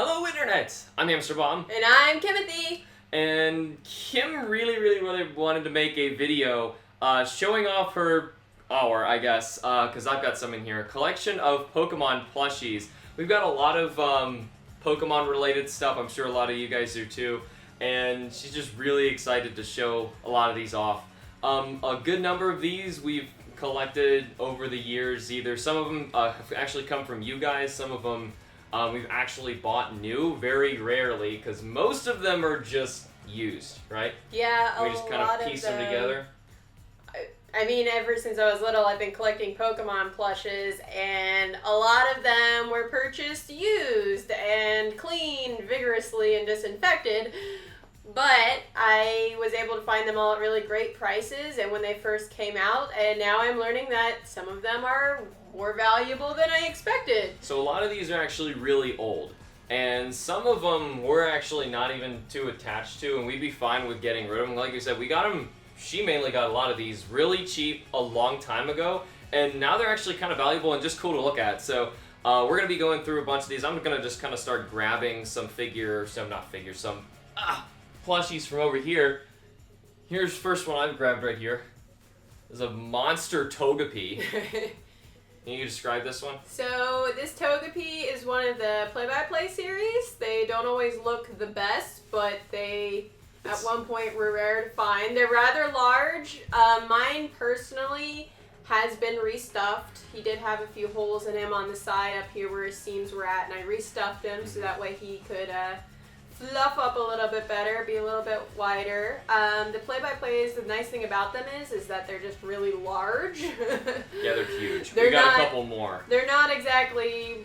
Hello Internet! I'm HamsterBomb. And I'm Kimothy. And Kim really wanted to make a video showing off her, I guess, because I've got some in here, collection of Pokemon plushies. We've got a lot of Pokemon related stuff, I'm sure a lot of you guys do too, and she's just really excited to show a lot of these off. A good number of these we've collected over the years. Either some of them have actually come from you guys, some of them we've actually bought new, very rarely, because most of them are just used, right? Yeah, we just kind of piece them together. I mean, ever since I was little, I've been collecting Pokemon plushes, and a lot of them were purchased used and cleaned vigorously and disinfected. But I was able to find them all at really great prices, and when they first came out, and now I'm learning that some of them are more valuable than I expected. So a lot of these are actually really old, and some of them we're actually not even too attached to, and we'd be fine with getting rid of them. Like you said, we got them, she mainly got a lot of these really cheap a long time ago, and now they're actually kind of valuable and just cool to look at. So we're going to be going through a bunch of these. I'm going to just kind of start grabbing some plushies from over here. Here's the first one I've grabbed right here. There's a monster Togepi. Can you describe this one? So this Togepi is one of the play-by-play series. They don't always look the best, but they at one point were rare to find. They're rather large. Mine personally has been restuffed. He did have a few holes in him on the side up here where his seams were at, and I restuffed him so that way he could fluff up a little bit better, be a little bit wider. The play-by-plays, the nice thing about them is that they're just really large. Yeah, they're huge. We got a couple more. They're not exactly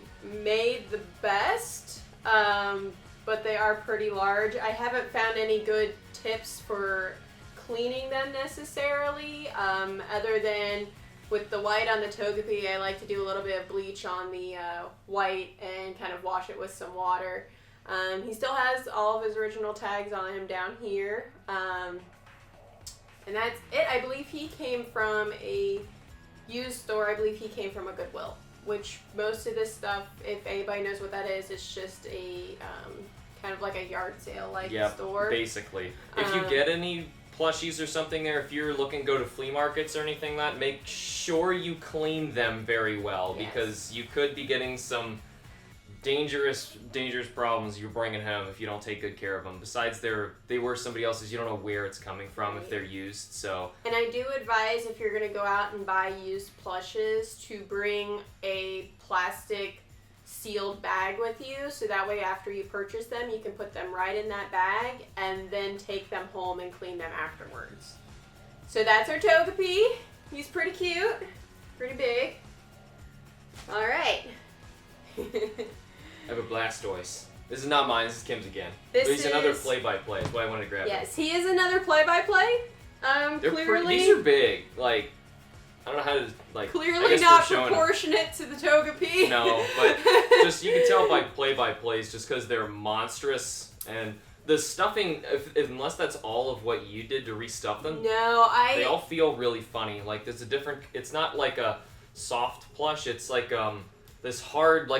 made the best, but they are pretty large. I haven't found any good tips for cleaning them necessarily, other than with the white on the Togepi, I like to do a little bit of bleach on the white and kind of wash it with some water. He still has all of his original tags on him down here, and that's it. I believe he came from a used store. I believe he came from a Goodwill, which most of this stuff, if anybody knows what that is, it's just a kind of like a yard sale store. Basically. If you get any plushies or something there, if you're looking to go to flea markets or anything like that, make sure you clean them very well, yes, because you could be getting some dangerous problems you're bringing home if you don't take good care of them. Besides, they were somebody else's. You don't know where it's coming from, right, if they're used. So. And I do advise, if you're going to go out and buy used plushes, to bring a plastic sealed bag with you, so that way after you purchase them, you can put them right in that bag and then take them home and clean them afterwards. So that's our Togepi. He's pretty cute, pretty big. All right. I have a Blastoise. This is not mine, this is Kim's again. He's another play-by-play, that's why I wanted to grab him. Yes, he is another play-by-play. Clearly... These are big, like, I don't know how to, clearly not proportionate to the Togepi. No, but just, you can tell by play-by-plays just because they're monstrous, and the stuffing, unless that's all of what you did to restuff them, they all feel really funny. Like, there's a different, it's not like a soft plush, it's like, this hard,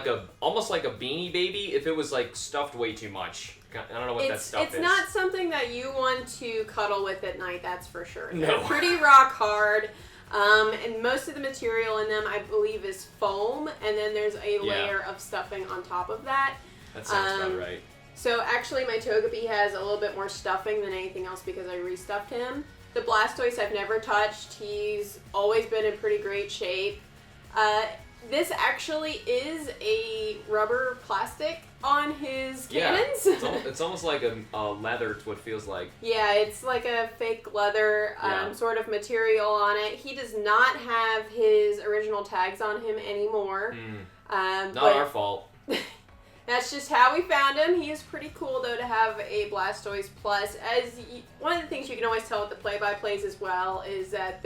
almost like a Beanie Baby if it was stuffed way too much. I don't know what that stuff is. It's not something that you want to cuddle with at night, that's for sure. No. They're pretty rock hard, and most of the material in them, I believe, is foam, and then there's a layer of stuffing on top of that. That sounds about right. So actually, my Togepi has a little bit more stuffing than anything else because I restuffed him. The Blastoise I've never touched. He's always been in pretty great shape. This actually is a rubber plastic on his cannons. Yeah, it's almost like a leather, it's what it feels like. Yeah, it's like a fake leather sort of material on it. He does not have his original tags on him anymore. Not our fault. That's just how we found him. He is pretty cool, though, to have a Blastoise Plus. One of the things you can always tell with the play-by-plays as well is that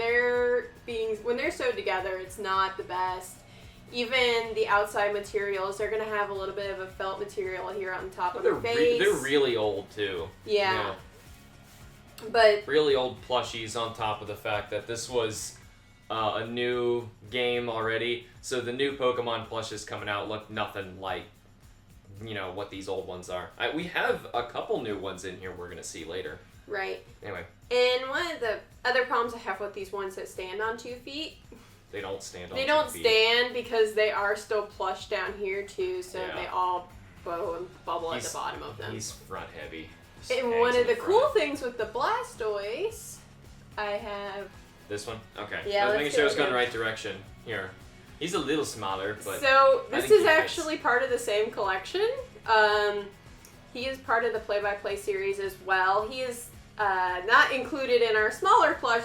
when they're sewed together, it's not the best. Even the outside materials, they're going to have a little bit of a felt material here on top of their face. They're really old, too. Yeah. But really old plushies on top of the fact that this was a new game already. So the new Pokemon plushes coming out look nothing like you know, what these old ones are. We have a couple new ones in here we're gonna see later. Right. Anyway. And one of the other problems I have with these ones that stand on 2 feet. They don't stand on They 2 don't feet. stand because they are still plush down here too, so Yeah. they all bow and bubble at the bottom of them. He's front heavy. And one of the cool things with the Blastoise, I have... This one? Okay. Yeah, I was let's making sure I was go going the with right direction. Here. He's a little smaller, but... So, I this think is he fits. actually part of the same collection. He is part of the play-by-play series as well. He is not included in our smaller plush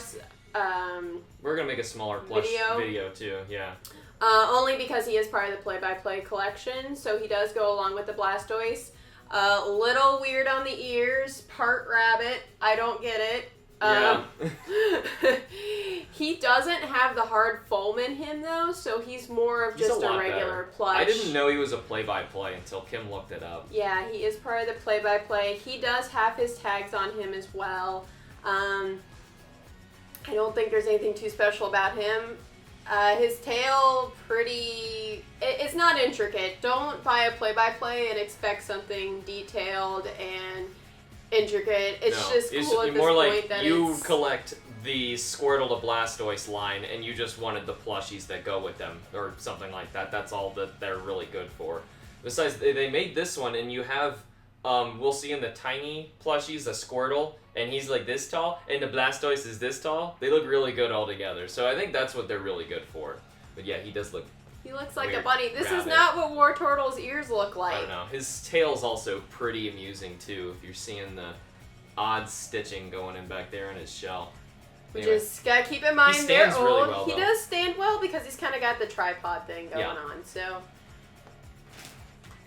We're going to make a smaller plush video too, yeah. only because he is part of the play-by-play collection, so he does go along with the Blastoise. Little weird on the ears, part rabbit. I don't get it. Yeah. He doesn't have the hard foam in him though, so he's more of He's just a a lot regular better. plush. I didn't know he was a play-by-play until Kim looked it up. Yeah, he is part of the play-by-play. He does have his tags on him as well. I don't think there's anything too special about him. His tail, it's not intricate. Don't buy a play-by-play and expect something detailed and intricate. It's just cool at this more point like that you it's... collect the Squirtle to Blastoise line and you just wanted the plushies that go with them or something like that. That's all that they're really good for. Besides, they made this one and you have, we'll see in the tiny plushies, the Squirtle, and he's like this tall, and the Blastoise is this tall. They look really good all together. So I think that's what they're really good for. But yeah, he does look... He looks like weird a bunny. This is rabbit. not what Wartortle's ears look like. I don't know. His tail's also pretty amusing too, if you're seeing the odd stitching going in back there in his shell. Which Anyway. is, gotta keep in mind, He they're stands old. really well, He though. does stand well because he's kind of got the tripod thing going Yeah. on. So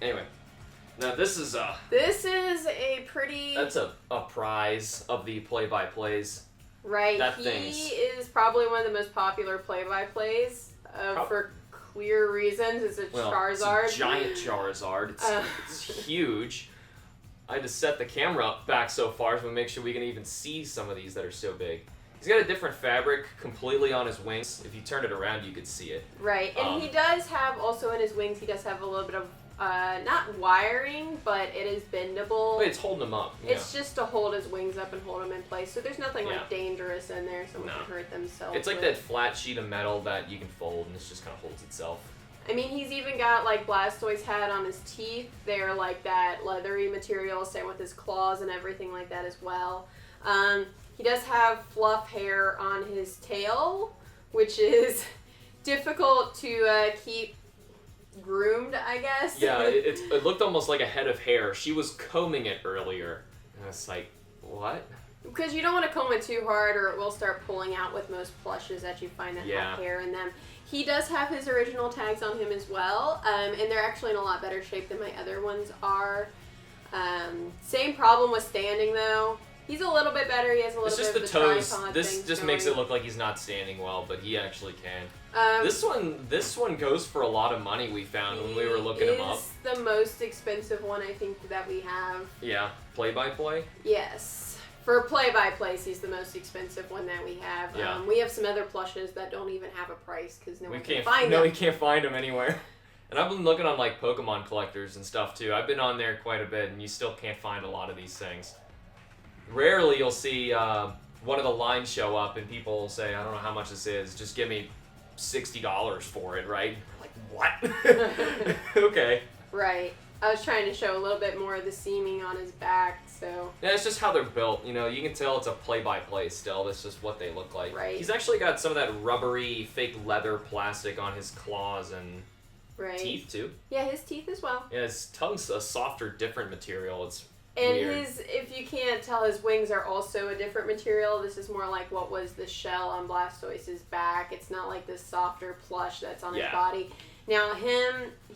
Anyway, now this is this is a pretty... that's a prize of the play-by-plays. Right, That he thing's- is probably one of the most popular play-by-plays for clear reasons. It's a Charizard. It's a giant Charizard. It's huge. I had to set the camera back so far so we make sure we can even see some of these that are so big. He's got a different fabric completely on his wings. If you turn it around, you could see it. Right, and he does have, also in his wings, he does have a little bit of, not wiring, but it is bendable. But it's holding him up. Yeah. It's just to hold his wings up and hold him in place. So there's nothing like Yeah. dangerous in there. Someone No. can hurt themselves. It's like with. that flat sheet of metal that you can fold and it just kind of holds itself. I mean, he's even got like Blastoise had on his teeth. They're like that leathery material, same with his claws and everything like that as well. He does have fluff hair on his tail, which is difficult to keep groomed, I guess. Yeah, it looked almost like a head of hair. She was combing it earlier. And it's like, what? Because you don't want to comb it too hard or it will start pulling out with most plushes that you find that have hair in them. He does have his original tags on him as well, and they're actually in a lot better shape than my other ones are. Same problem with standing though. He's a little bit better. He has a little bit of the toes. tripod This thing just going. makes it look like he's not standing well, but he actually can. This one goes for a lot of money. We found when we were looking him up. He's the most expensive one I think that we have. Yeah, play-by-play. Yes. For play-by-plays, he's the most expensive one that we have. Yeah. We have some other plushes that don't even have a price because no one can can't find them. we can't find them anywhere. And I've been looking on like Pokemon collectors and stuff too. I've been on there quite a bit, and you still can't find a lot of these things. Rarely you'll see one of the lines show up, and people will say, "I don't know how much this is. Just give me $60 for it." Right? Like what? Okay. Right. I was trying to show a little bit more of the seaming on his back, so... Yeah, it's just how they're built. You know, you can tell it's a play-by-play still. That's just what they look like. Right. He's actually got some of that rubbery, fake leather plastic on his claws and teeth, too. Yeah, his teeth as well. Yeah, his tongue's a softer, different material. It's And weird. if you can't tell, his wings are also a different material. This is more like what was the shell on Blastoise's back. It's not like this softer plush that's on his body. Now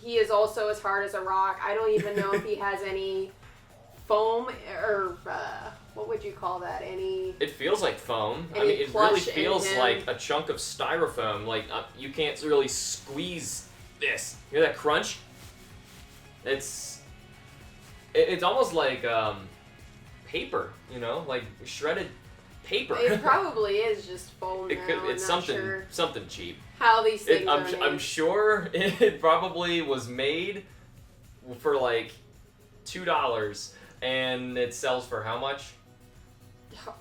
he is also as hard as a rock. I don't even know if he has any foam or what would you call that? It feels like foam. I any mean, it plush really in feels him. like a chunk of styrofoam. Like you can't really squeeze this. You hear that crunch? It's almost like paper. You know, like shredded paper. It probably is just foam now. It's I'm not something sure something cheap. how these things are made. I'm sure it probably was made for like $2, and it sells for how much?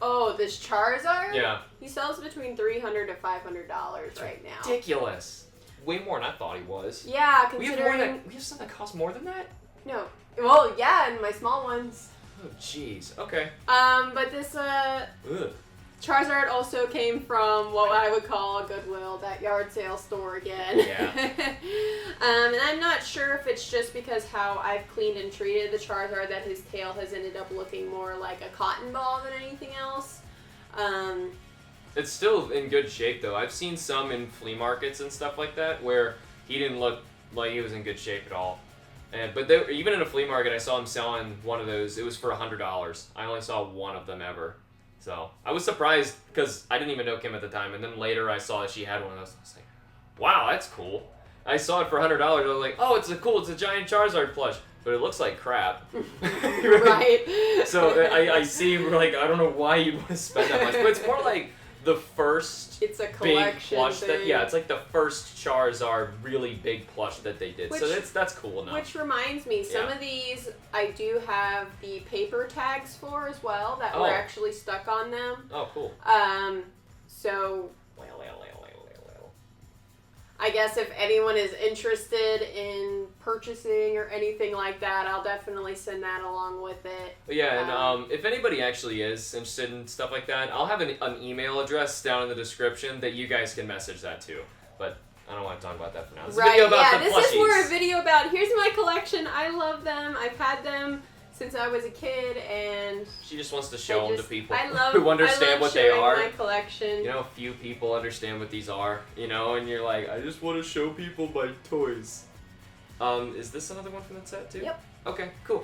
Oh, this Charizard? Yeah. He sells between $300 to $500 right now. Ridiculous. Way more than I thought he was. Yeah, We considering... have something that costs more than that? No. Well, yeah, and my small ones. Oh, jeez. Okay. But this, Ugh. Charizard also came from what I would call a Goodwill, that yard sale store again. Yeah. And I'm not sure if it's just because how I've cleaned and treated the Charizard that his tail has ended up looking more like a cotton ball than anything else. It's still in good shape, though. I've seen some in flea markets and stuff like that where he didn't look like he was in good shape at all. But even in a flea market, I saw him selling one of those. It was for $100. I only saw one of them ever. So I was surprised because I didn't even know Kim at the time. And then later I saw that she had one of those. I was like, wow, that's cool. I saw it for $100. I was like, oh, it's a giant Charizard plush. But it looks like crap. Right. So I see, like, I don't know why you'd want to spend that much. But it's more like the first it's a big collection plush thing. it's like the first Charizard really big plush that they did. So that's cool enough. Which reminds me, some of these I do have the paper tags for as well that were actually stuck on them. Oh, cool. So I guess if anyone is interested in purchasing or anything like that, I'll definitely send that along with it. Yeah, and if anybody actually is interested in stuff like that, I'll have an email address down in the description that you guys can message that to. But I don't want to talk about that for now. This is a video about the this plushies. is more a video about, here's my collection, I love them, I've had them since I was a kid, and she just wants to show them to people who who understand what they are. My collection. You know, few people understand what these are. You know, and you're like, I just want to show people my toys. Is this another one from that set too? Yep. Okay, cool.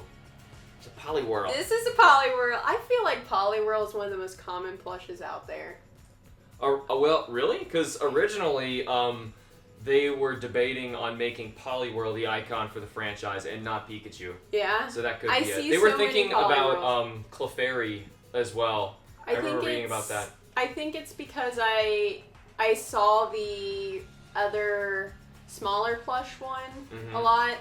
It's a Poliwhirl. This is a Poliwhirl. I feel like Poliwhirl is one of the most common plushes out there. Well, really? Because originally, they were debating on making Poliwhirl the icon for the franchise and not Pikachu. Yeah. So that could I be see it. They were so thinking many about Clefairy as well. I remember reading about that. I think it's because I saw the other smaller plush one a lot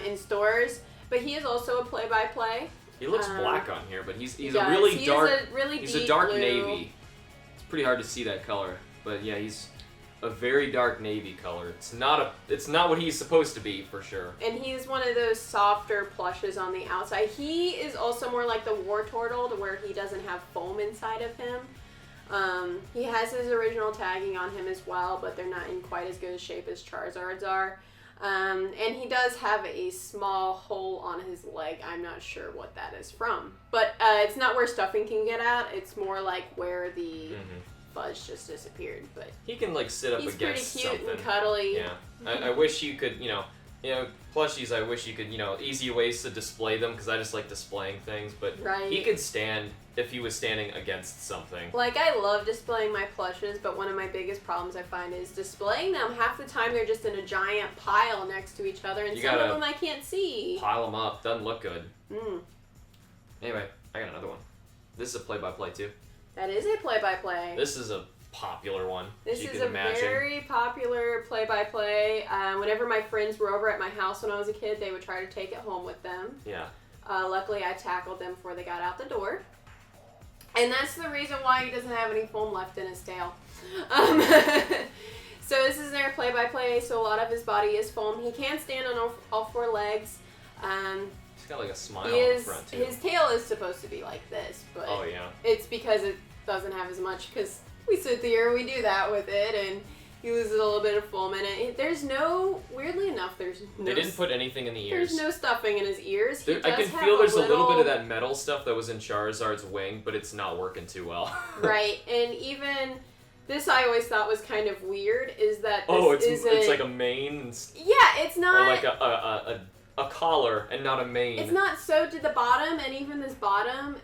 in stores, but he is also a play-by-play. He looks black on here, but he's does. a really He dark. is a really he's deep a dark blue. navy. It's pretty hard to see that color, but yeah, he's a very dark navy color. It's not what he's supposed to be for sure. And he's one of those softer plushes on the outside. He is also more like the Wartortle, to where he doesn't have foam inside of him. He has his original tagging on him as well, but they're not in quite as good a shape as Charizard's are. And he does have a small hole on his leg. I'm not sure what that is from. But it's not where stuffing can get at. It's more like where the fuzz just disappeared. But he can like sit up he's against pretty cute something. and cuddly. Yeah. I wish you could, plushies, I wish you could, easy ways to display them, because I just like displaying things, but he could stand if he was standing against something. Like, I love displaying my plushes, but one of my biggest problems I find is displaying them. Half the time they're just in a giant pile next to each other, and some of them I can't see. Pile them up. Doesn't look good. Anyway, I got another one. This is a play-by-play too. That is a play-by-play. This is a popular one. This is a very popular play-by-play. Whenever my friends were over at my house when I was a kid, they would try to take it home with them. Yeah. Luckily, I tackled them before they got out the door. And that's the reason why he doesn't have any foam left in his tail. So this is their play-by-play, so a lot of his body is foam. He can stand on all four legs. He's got like a smile on the front too. His tail is supposed to be like this, but it's because it doesn't have as much, because we sit here, we do that with it, and he loses a little bit of foam in it. Weirdly enough, there's no... They didn't put anything in the ears. There's no stuffing in his ears. I can feel there's a little bit of that metal stuff that was in Charizard's wing, but it's not working too well. Right, and even... This I always thought was kind of weird, is that this isn't... it's like a mane? Yeah, it's not... Or like a collar and not a mane. It's not sewed to the bottom, and even this bottom,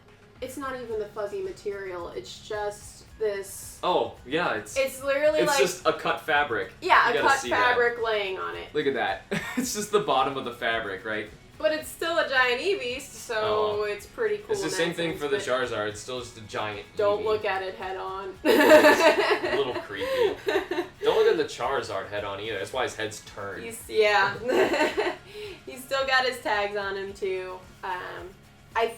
it's not even the fuzzy material. It's just this... Oh, yeah, it's literally it's just a cut fabric. Yeah, a cut fabric laying on it. Look at that. It's just the bottom of the fabric, right? But it's still a giant Eevee, so it's pretty cool. It's the same thing for the Charizard. It's still just a giant Don't Eevee. look at it head on. It's a little creepy. Don't look at the Charizard head on either. That's why his head's turned. Yeah. He's still got his tags on him too. I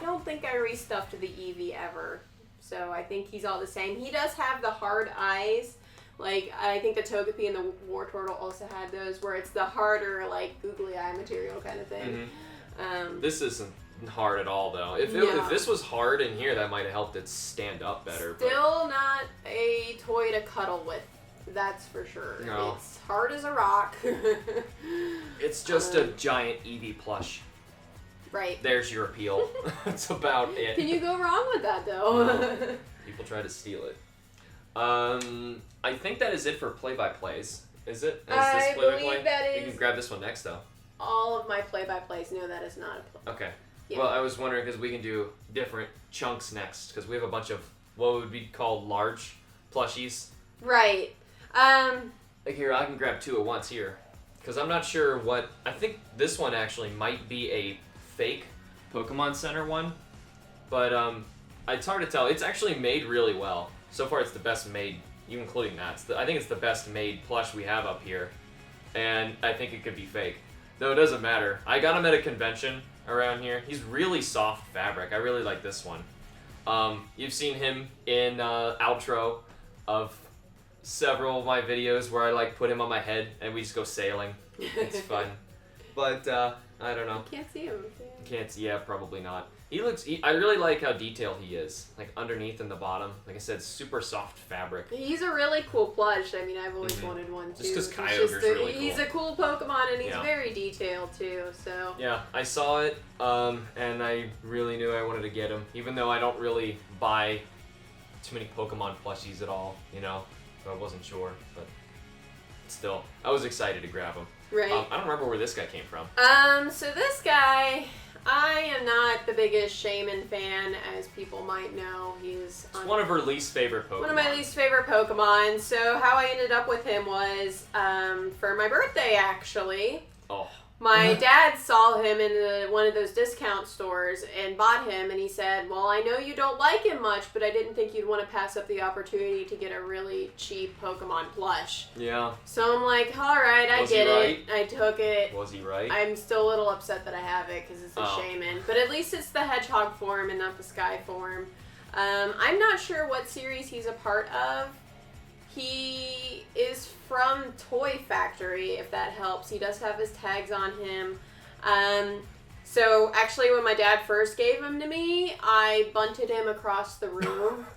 don't think I restuffed the Eevee ever. So I think he's all the same. He does have the hard eyes. Like, I think the Togepi and the Wartortle also had those, where it's the harder, like, googly eye material kind of thing. Mm-hmm. This isn't hard at all, though. If this was hard in here, that might have helped it stand up better. Still not a toy to cuddle with. That's for sure. No. It's hard as a rock. It's just a giant Eevee plush. Right. There's your appeal. That's about it. Can you go wrong with that, though? No. People try to steal it. I think that is it for play-by-plays. Is it? I believe that is. You can grab this one next, though. All of my play-by-plays. No, that is not a play. Okay. Yeah. Well, I was wondering because we can do different chunks next because we have a bunch of what would be called large plushies. Right. Like here, I can grab 2 at once here because I'm not sure what. I think this one actually might be a fake Pokemon Center one, but it's hard to tell. It's actually made really well. So far, it's the best made, even including that. I think it's the best made plush we have up here, and I think it could be fake. Though it doesn't matter. I got him at a convention around here. He's really soft fabric. I really like this one. You've seen him in outro of several of my videos where I like put him on my head and we just go sailing. It's fun. But I don't know. You can't see him. Can't see. Yeah, probably not. I really like how detailed he is. Like underneath and the bottom. Like I said, super soft fabric. He's a really cool plush. I mean, I've always wanted one too. Just because Kyogre's really cool. He's a cool Pokemon and he's very detailed too. So. Yeah, I saw it, and I really knew I wanted to get him. Even though I don't really buy too many Pokemon plushies at all, you know. So I wasn't sure, but still, I was excited to grab him. Right. I don't remember where this guy came from. So this guy, I am not the biggest Shaymin fan, as people might know. He's one of her least favorite Pokemon. One of my least favorite Pokemon. So how I ended up with him was for my birthday, actually. Oh. My dad saw him in one of those discount stores and bought him, and he said, well, I know you don't like him much, but I didn't think you'd want to pass up the opportunity to get a really cheap Pokemon plush. Yeah. So I'm like, all right, I get it. I took it. Was he right? I'm still a little upset that I have it because it's a Shaymin, but at least it's the Hedgehog form and not the Sky form. I'm not sure what series he's a part of. He is from Toy Factory, if that helps. He does have his tags on him. So actually when my dad first gave him to me, I bunted him across the room.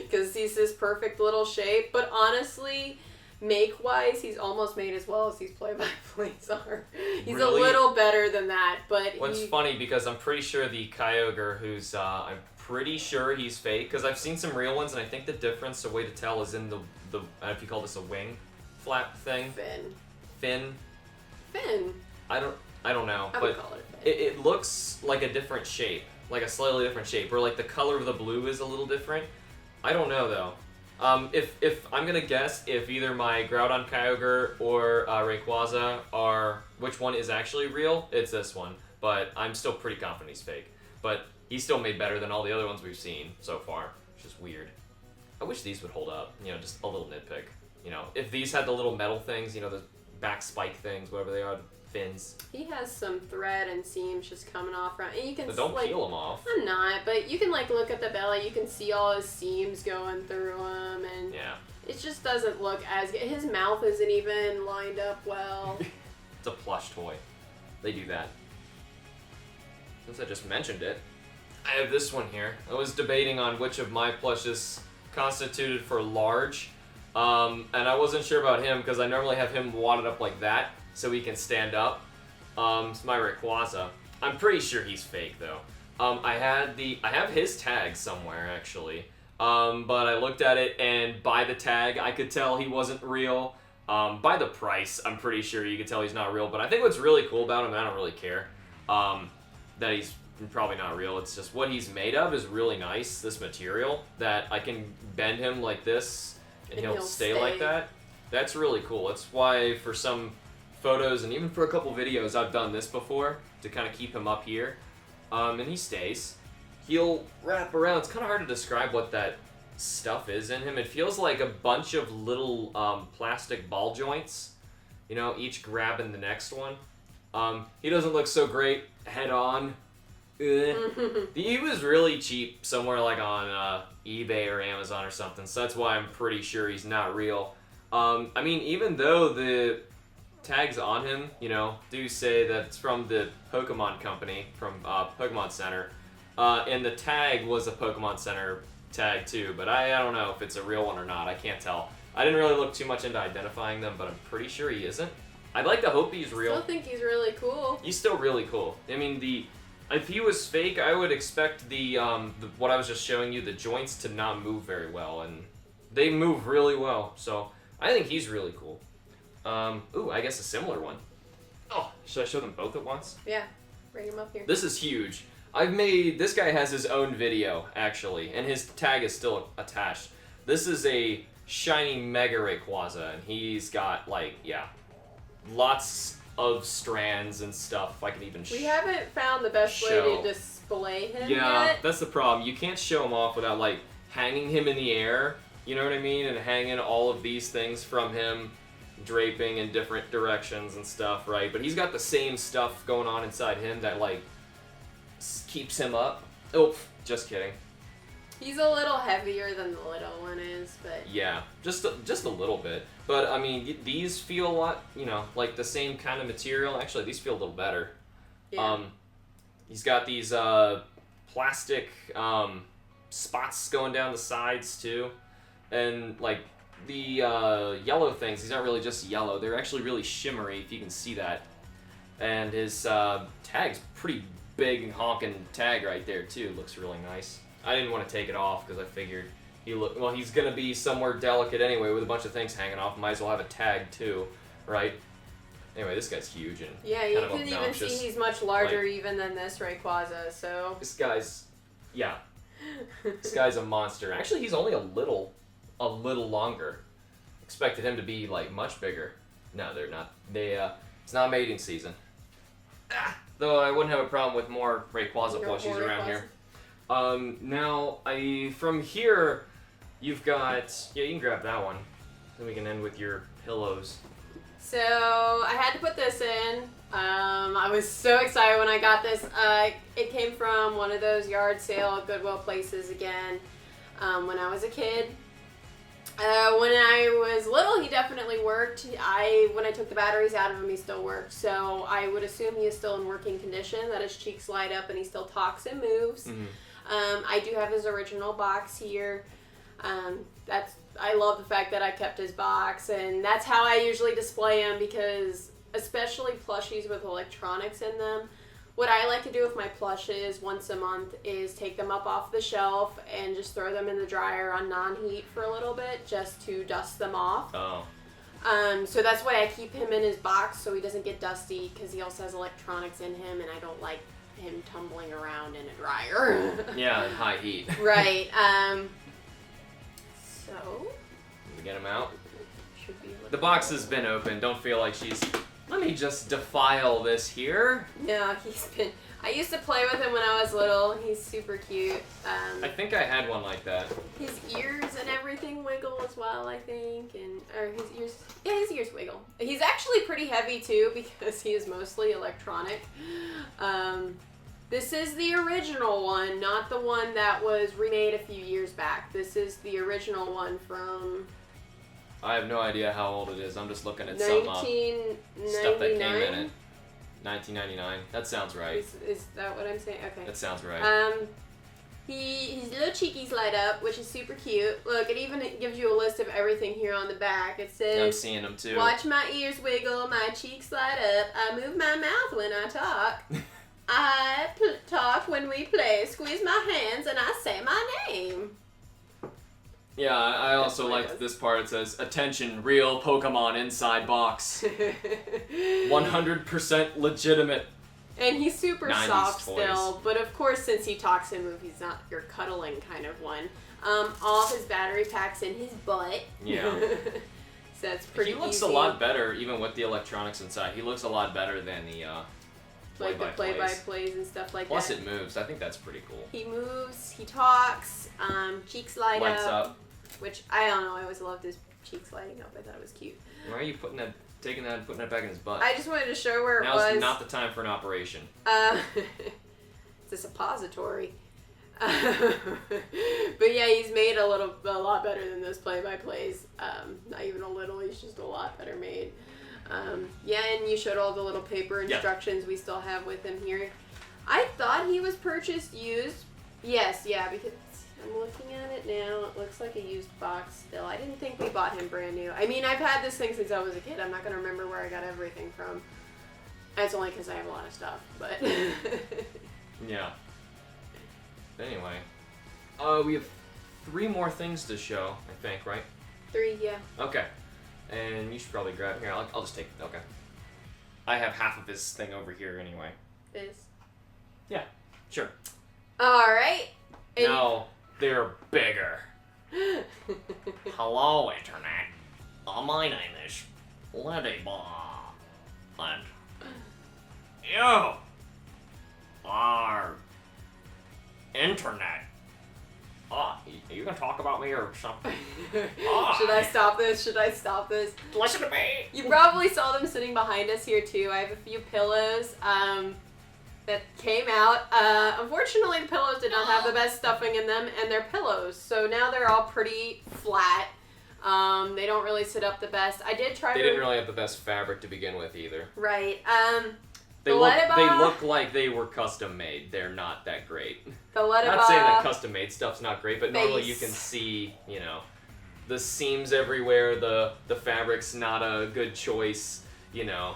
Because he's this perfect little shape. But honestly, make-wise, he's almost made as well as these play-by-plays are. He's Really? a little better than that, but What's funny, because I'm pretty sure the Kyogre, who's, I'm pretty sure he's fake, because I've seen some real ones, and I think the difference, the way to tell, is in the I don't know if you call this a wing flap thing. Fin. I don't know, I but would call it a fin. it looks like a different shape, like a slightly different shape, or like the color of the blue is a little different. I don't know though. If I'm gonna guess, if either my Groudon Kyogre or Rayquaza are which one is actually real, it's this one. But I'm still pretty confident he's fake. But he's still made better than all the other ones we've seen so far, which is weird. I wish these would hold up. You know, just a little nitpick. You know, if these had the little metal things, you know, the back spike things, whatever they are, the fins. He has some thread and seams just coming off around, and you can. But don't peel them off. I'm not, but you can like look at the belly. You can see all his seams going through him, and it just doesn't look as good. His mouth isn't even lined up well. It's a plush toy. They do that. Since I just mentioned it, I have this one here. I was debating on which of my plushes constituted for large, and I wasn't sure about him because I normally have him wadded up like that so he can stand up. It's my Rayquaza. I'm pretty sure he's fake though. I have his tag somewhere actually, but I looked at it and by the tag I could tell he wasn't real. By the price, I'm pretty sure you could tell he's not real. But I think what's really cool about him, and I don't really care, that he's probably not real. It's just what he's made of is really nice. This material that I can bend him like this, and he'll stay like that. That's really cool. That's why for some photos and even for a couple videos I've done this before to kind of keep him up here, and he stays. He'll wrap around. It's kind of hard to describe what that stuff is in him. It feels like a bunch of little plastic ball joints you know, each grabbing the next one. He doesn't look so great head on. He was really cheap somewhere like on eBay or Amazon or something, so that's why I'm pretty sure he's not real. I mean, even though the tags on him, you know, do say that it's from the Pokemon company, from Pokemon Center, and the tag was a Pokemon Center tag too, but I don't know if it's a real one or not. I can't tell. I didn't really look too much into identifying them, but I'm pretty sure he isn't. I'd like to hope he's real. I still think he's really cool. He's still really cool. I mean, if he was fake, I would expect the what I was just showing you, the joints to not move very well, and they move really well. So I think he's really cool. Ooh, I guess a similar one. Oh, should I show them both at once? Yeah, bring him up here. This is huge. This guy has his own video, actually, and his tag is still attached. This is a shiny Mega Rayquaza, and he's got, like, yeah, lots of strands and stuff. If I can even We haven't found the best way to display him yet. That's the problem. You can't show him off without, like, hanging him in the air, you know what I mean? And hanging all of these things from him, draping in different directions and stuff, right? But he's got the same stuff going on inside him that, like, keeps him up. Oh, just kidding. He's a little heavier than the little one is, but... Yeah, just a little bit. But, I mean, these feel a lot, you know, like the same kind of material. Actually, these feel a little better. Yeah. He's got these plastic spots going down the sides, too. And, like, the yellow things, these aren't really just yellow. They're actually really shimmery, if you can see that. And his tag's pretty big and honking tag right there, too. Looks really nice. I didn't want to take it off because I figured he's going to be somewhere delicate anyway with a bunch of things hanging off. Might as well have a tag, too, right? Anyway, this guy's huge and yeah, kind you of can obnoxious. even see he's much larger even than this Rayquaza, so... This guy's... Yeah. This guy's a monster. Actually, he's only a little longer. Expected him to be, like, much bigger. No, they're not. It's not mating season. Though I wouldn't have a problem with more Rayquaza plushies around here. Now, from here, you've got... Yeah, you can grab that one. Then we can end with your pillows. So, I had to put this in. I was so excited when I got this. It came from one of those yard sale Goodwill places again when I was a kid. When I was little, he definitely worked. When I took the batteries out of him, he still worked. So I would assume he is still in working condition, that his cheeks light up and he still talks and moves. Mm-hmm. I do have his original box here. I love the fact that I kept his box, and that's how I usually display him, because especially plushies with electronics in them, what I like to do with my plushes once a month is take them up off the shelf and just throw them in the dryer on non-heat for a little bit just to dust them off. Oh. So that's why I keep him in his box so he doesn't get dusty, because he also has electronics in him and I don't like him tumbling around in a dryer. Yeah, in high heat. Right. So... We get him out. Should be the box has been open. Don't feel like she's... Let me just defile this here. No, I used to play with him when I was little. He's super cute. I think I had one like that. His ears and everything wiggle as well, I think. Or his ears... Yeah, his ears wiggle. He's actually pretty heavy, too, because he is mostly electronic. This is the original one, not the one that was remade a few years back. This is the original one from... I have no idea how old it is. I'm just looking at some stuff that came in it. 1999. That sounds right. Is that what I'm saying? Okay. That sounds right. His little cheekies light up, which is super cute. Look, it gives you a list of everything here on the back. It says, I'm seeing them too. Watch my ears wiggle, my cheeks light up. I move my mouth when I talk. I talk when we play. Squeeze my hands and I say my name. Yeah, I also liked this part. It says, attention, real Pokemon inside box. 100% legitimate. And he's super 90s soft toys. still, but of course, since he talks and moves, he's not your cuddling kind of one. All of his battery packs in his butt. Yeah. So that's pretty easy. He looks a lot better, even with the electronics inside. He looks a lot better than the play-by-plays and stuff like Plus that. it moves. I think that's pretty cool. He moves, he talks, cheeks Lights up. Which, I don't know, I always loved his cheeks lighting up. I thought it was cute. Why are you putting that taking that and putting it back in his butt. I just wanted to show where it was. Now's not the time for an operation. It's a suppository. But yeah, he's made a lot better than those play-by-plays. Not even a little, he's just a lot better made. Yeah, and you showed all the little paper instructions we still have with him here. I thought he was purchased used. Yes, yeah, because I'm looking at it now. It looks like a used box still. I didn't think we bought him brand new. I mean, I've had this thing since I was a kid. I'm not going to remember where I got everything from. That's only because I have a lot of stuff, but... Yeah. Anyway. We have 3 more things to show, I think, right? 3, yeah. Okay. And you should probably grab... Here, I'll just take... Okay. I have half of this thing over here anyway. This? Yeah, sure. Alright. Now, they're bigger. Hello, Internet. My name is Ladybomb. And you are Internet. You gonna talk about me or something? Should I stop this? Should I stop this? Listen to me. You probably saw them sitting behind us here too. I have a few pillows that came out. Unfortunately, the pillows did not have the best stuffing in them, and they're pillows, so now they're all pretty flat. They don't really sit up the best. I did try. They didn't really have the best fabric to begin with either. Right. They look like they were custom made. They're not that great. The Ladybomb. Not saying that custom made stuff's not great, but normally you can see, you know, the seams everywhere. The fabric's not a good choice. You know,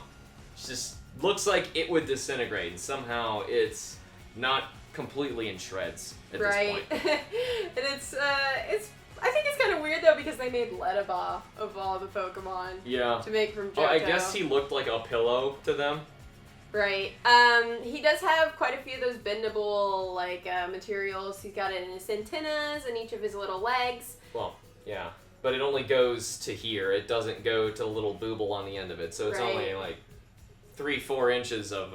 it just looks like it would disintegrate, and somehow it's not completely in shreds at this point. And it's I think it's kind of weird though because they made Ladybomb of all the Pokemon. Yeah. To make from Johto. Oh, I guess he looked like a pillow to them. Right. He does have quite a few of those bendable, like, materials. He's got it in his antennas and each of his little legs. Well, yeah. But it only goes to here. It doesn't go to the little booble on the end of it. So it's only, like, 3-4 inches of,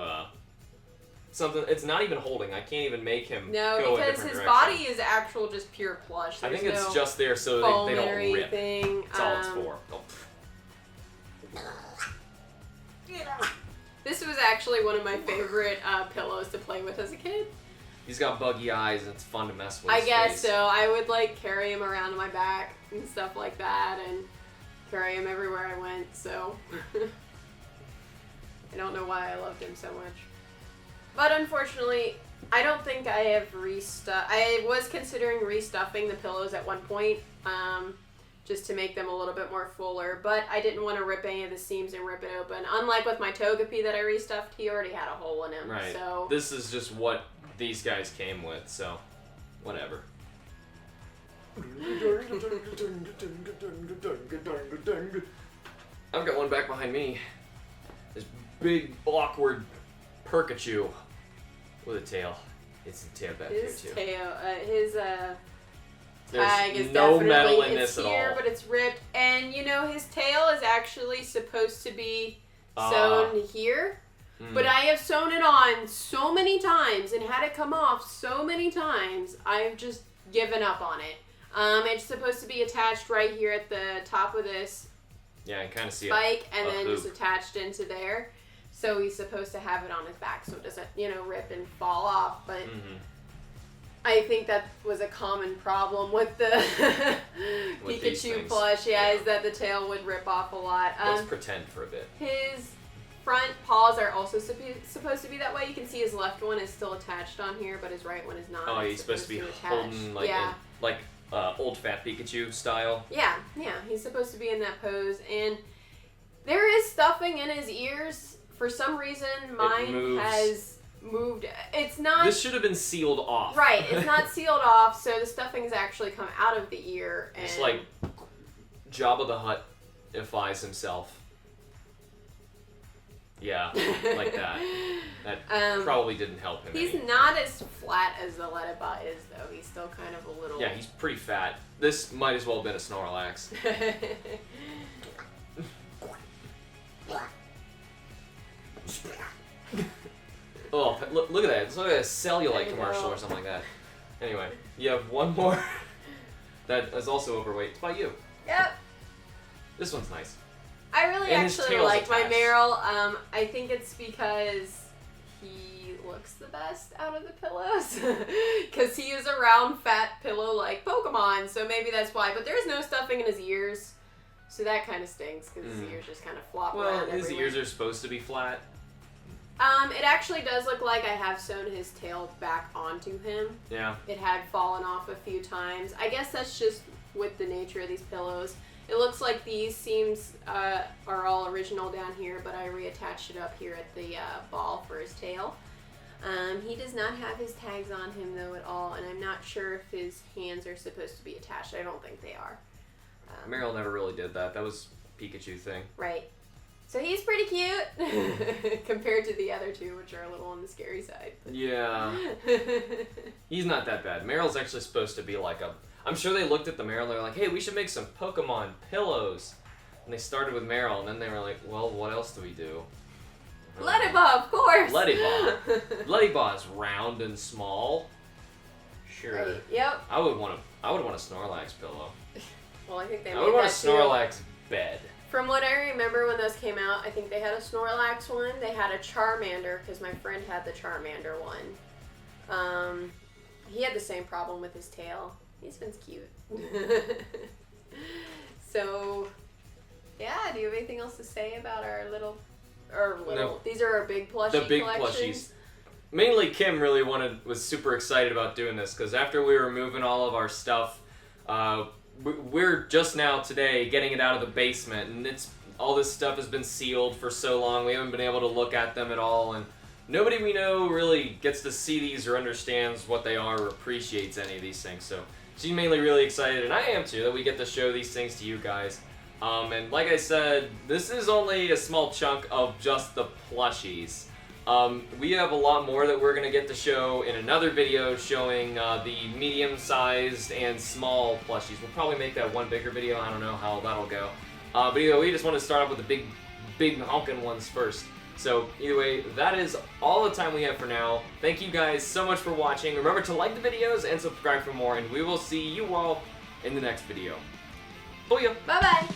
something. It's not even holding. I can't even make him go No, a because different his direction. body is actual just pure plush. I There's think it's no just there so foam they don't or rip. anything. That's all it's for. Oh. This was actually one of my favorite pillows to play with as a kid. He's got buggy eyes and it's fun to mess with. I his guess face. so. I would like carry him around on my back and stuff like that and carry him everywhere I went, so I don't know why I loved him so much. But unfortunately, I don't think I have restuffed. I was considering restuffing the pillows at one point, just to make them a little bit more fuller, but I didn't want to rip any of the seams and rip it open. Unlike with my Togepi that I restuffed, he already had a hole in him. Right. So this is just what these guys came with, so whatever. I've got one back behind me. This big, awkward Pikachu with a tail. It's the tail back his here, too. tail, There's tag is no definitely metal in it's this at here, all. but it's ripped. And you know, his tail is actually supposed to be sewn here. But I have sewn it on so many times and had it come off so many times, I've just given up on it. It's supposed to be attached right here at the top of this Yeah, I kind of see spike and then hoop. just attached into there. So he's supposed to have it on his back so it doesn't, you know, rip and fall off. But I think that was a common problem with the With these Pikachu things. plush, is that the tail would rip off a lot. Let's pretend for a bit. His front paws are also supposed to be that way. You can see his left one is still attached on here, but his right one is not. Oh, It's he's supposed to be attach. holding like old fat Pikachu style. Yeah, he's supposed to be in that pose, and there is stuffing in his ears. For some reason, mine has moved. It's not. This should have been sealed off. Right, it's not sealed off, so the stuffing's actually come out of the ear. And It's like Jabba the Hutt-ifies himself. Yeah, like that. That probably didn't help him. He's any. not as flat as the Ladybomb is, though. He's still kind of a little. Yeah, he's pretty fat. This might as well have been a Snorlax. Oh, look at that. It's like a Cellulite commercial or something like that. Anyway, you have one more that is also overweight. It's by you. Yep. This one's nice. I really And his actually tail's like my attached. Meryl. I think it's because he looks the best out of the pillows. Because he is a round, fat pillow-like Pokemon, so maybe that's why. But there's no stuffing in his ears, so that kind of stinks, because his ears just kind of flop Well, around his everywhere. ears are supposed to be flat. It actually does look like I have sewn his tail back onto him. Yeah. It had fallen off a few times. I guess that's just with the nature of these pillows. It looks like these seams are all original down here, but I reattached it up here at the ball for his tail. He does not have his tags on him though at all, and I'm not sure if his hands are supposed to be attached. I don't think they are. Meryl never really did that. That was a Pikachu thing. Right. So he's pretty cute compared to the other two, which are a little on the scary side. Yeah. He's not that bad. Meryl's actually supposed to be like a... I'm sure they looked at the Meryl and they were like, hey, we should make some Pokemon pillows. And they started with Meryl, and then they were like, well, what else do we do? Lettyba, of course! Lettyba. Lettyba's round and small. Sure. Right. Yep. I would want a Snorlax pillow. Well, I think they I made would want a that too. Snorlax bed. From what I remember when those came out, I think they had a Snorlax one. They had a Charmander, because my friend had the Charmander one. He had the same problem with his tail. He's been cute. So, yeah, do you have anything else to say about our little... No. These are our big plushie The big collections. plushies. Mainly Kim really was super excited about doing this, because after we were moving all of our stuff, we're just now today getting it out of the basement, and all this stuff has been sealed for so long, we haven't been able to look at them at all, and nobody we know really gets to see these or understands what they are or appreciates any of these things, so she's mainly really excited, and I am too, that we get to show these things to you guys. And like I said, this is only a small chunk of just the plushies. We have a lot more that we're going to get to show in another video showing the medium-sized and small plushies. We'll probably make that one bigger video. I don't know how that'll go. But either way, we just want to start off with the big honking ones first. So either way, that is all the time we have for now. Thank you guys so much for watching. Remember to like the videos and subscribe for more, and we will see you all in the next video. Booyah! Bye-bye!